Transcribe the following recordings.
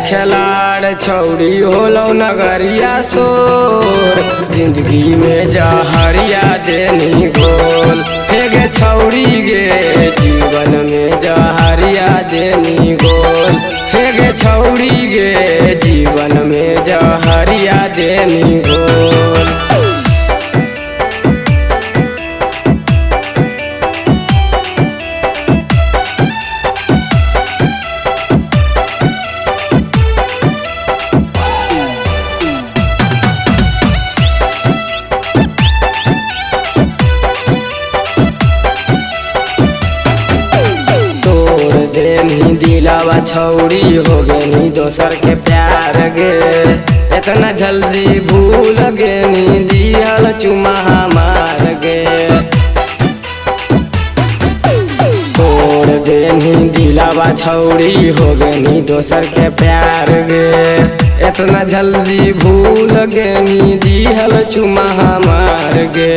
खिलाड़ छौड़ी होलो नगरिया सोर, जिंदगी में जहरिया देनी घोल। हे गे छौड़ी गे जीवन में जहरिया देनी घोल। हे गे छौड़ी गे जीवन में जहरिया देनी घोल। देनी दिलावा छौड़ी हो गेनी दोसर के प्यार गे, इतना जल्दी भूल गेनी दिहल चुमा हमार गे। तोड़ देनी दिलावा छौड़ी हो गेनी दोसर के प्यार गे, इतना जल्दी भूल गेनी दिहल चुमा हमार गे।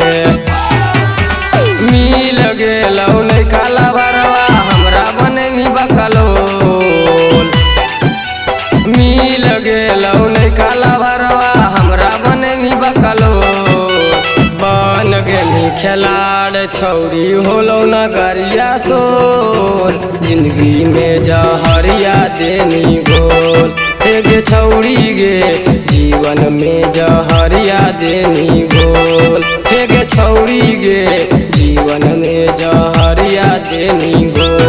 मिल गेलौ नहीं काला भरवा हमरा बनेनी बकलोल। मिल गेलौ नहीं काला भरवा हमरा बनेनी बकलोल। बन गेनी खिलाड़ छौड़ी होलो नगरिया सोर, जिंदगी में जहरिया देनी घोल। हे गे छौड़ी गे जीवन में जहरिया देनी घोल। हे गे छौड़ी गे जीवन में जहरिया देनी घोल।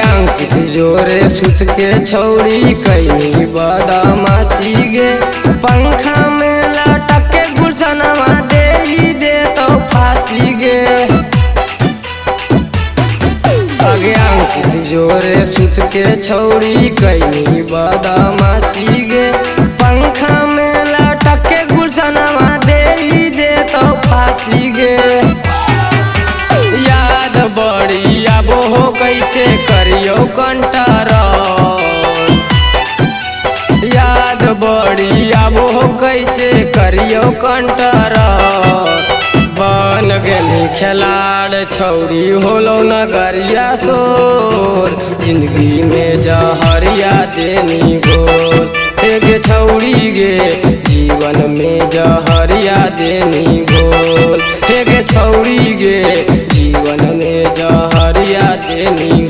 अंकित जोरे सुत के छौड़ी कैनी बदमाशी गे, पंखा में लटक के गुलशनवा दे तो फांसी गे। आगे अंकित जोरे सुत के छौड़ी कैनी बदमाशी गे, पंखा में लटक के गुलशनवा दे तो फांसी गे। याद बड़ी आबो हो कैसे करियो कंट्रोल। याद बड़ी आबो हो कैसे करियो कंट्रोल। बन गेनी खिलाड़ छौड़ी होलो नगरिया सोर, जिंदगी में जहरिया देनी घोल। हे गे छौड़ी गे जीवन में जहरिया देनी घोल। हे गे छौड़ी गे जीवन में जहरिया देनी